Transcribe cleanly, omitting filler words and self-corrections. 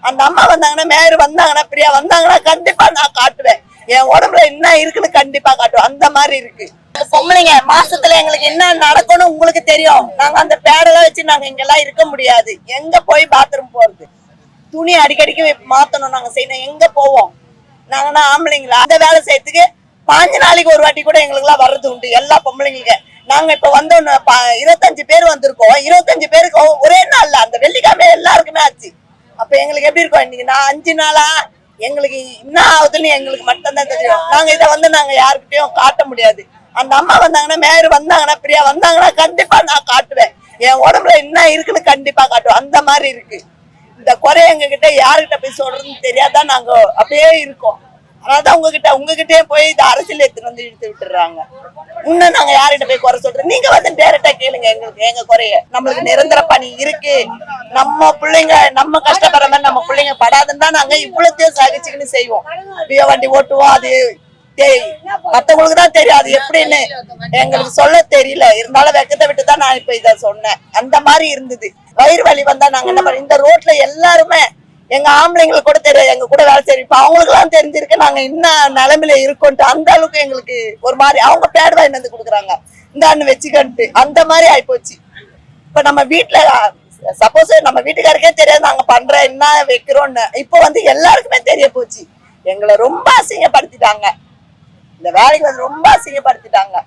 அந்த அம்மா வந்தாங்கன்னா, மேயர் வந்தாங்கன்னா, பிரியா வந்தாங்கன்னா கண்டிப்பா நான் காட்டுவேன். என் உடம்புல என்ன இருக்குன்னு கண்டிப்பா காட்டுவேன். அந்த மாதிரி இருக்கு. பொம்பளைங்க மாசத்துல எங்களுக்கு என்ன நடக்கணும் உங்களுக்கு தெரியும். நாங்க அந்த பேடெல்லாம் வச்சு நாங்க இங்கெல்லாம் இருக்க முடியாது. எங்க போய் பாத்ரூம் போறது, துணி அடிக்கடிக்கு மாத்தணும். நாங்க செய்யணும். எங்க போவோம் நாங்கன்னா ஆம்பளைங்களா? அந்த வேலை செய்யறதுக்கு 5 நாளைக்கு ஒரு வாட்டி கூட எங்களுக்கு எல்லாம் வர்றது உண்டு. எல்லா பொம்பளைங்களுக்கு நாங்க இப்ப வந்தோம் 25 பேர் வந்திருக்கோம். 25 பேருக்கு ஒரே நாள்ல அந்த வெள்ளிக்கிழமை எல்லாருக்குமே ஆச்சு. அப்ப எங்களுக்கு எப்படி இருக்கும்? இன்னைக்கு நான் 5 நாளா எங்களுக்கு என்ன ஆகுதுன்னு எங்களுக்கு மட்டும்தான் தெரியும். நாங்க இதை நாங்க யாருக்கிட்டையும் காட்ட முடியாது. அந்த அம்மா வந்தாங்கன்னா, மேயர் வந்தாங்கன்னா, பிரியா வந்தாங்கன்னா கண்டிப்பா நான் காட்டுவேன். என் உடம்புல என்ன இருக்குன்னு கண்டிப்பா காட்டுவேன். அந்த மாதிரி இருக்கு. இந்த குறை எங்க கிட்ட யாருக்கிட்ட போய் சொல்றதுன்னு தெரியாதான் நாங்க அப்படியே இருக்கோம். அதான் உங்ககிட்டயே போய் இந்த அரசியல் எடுத்துட்டு வந்து இழுத்து விட்டுறாங்க. இன்னும் நாங்க யார்கிட்ட போய் குறை சொல்றோம்? நீங்க டைரக்டா கேளுங்க எங்களுக்கு எங்க குறைய. நம்மளுக்கு நிரந்தர பணி இருக்கு. நம்ம பிள்ளைங்க நம்ம கஷ்டப்படுற மாதிரி நம்ம பிள்ளைங்க படாதுன்னு தான் நாங்க இவ்வளத்தையும் சகிச்சுக்கின்னு செய்வோம். வண்டி ஓட்டுவோம். அது மத்தவங்களுக்கு தான் தெரியும் அது எப்படின்னு. எங்களுக்கு சொல்ல தெரியல. இருந்தாலும் வெக்கத்தை விட்டுதான் நான் இப்ப இத சொன்னேன். அந்த மாதிரி இருந்தது. வயிறு வலி வந்தா நாங்க என்ன பண்ண, இந்த ரோட்ல எல்லாருமே எங்க ஆம்பளைங்களுக்கு கூட தெரியாது எங்க கூட வேலை செய்யும். இப்ப அவங்களுக்கு எல்லாம் தெரிஞ்சிருக்கு நாங்க என்ன நிலைமையில இருக்கோன்ட்டு. அந்த அளவுக்கு எங்களுக்கு ஒரு மாதிரி அவங்க பேட் வாங்கி வந்து கொடுக்குறாங்க. இந்த அண்ணு வச்சுக்கன்ட்டு அந்த மாதிரி ஆயிப்போச்சு. இப்ப நம்ம வீட்டுல சப்போஸ் நம்ம வீட்டுக்காருக்கே தெரியாது நாங்க பண்ற என்ன வைக்கிறோம்னு. இப்ப எல்லாருக்குமே தெரிய போச்சு. எங்களை ரொம்ப அசிங்கப்படுத்திட்டாங்க. இந்த வேலைக்கு ரொம்ப அசிங்கப்படுத்திட்டாங்க.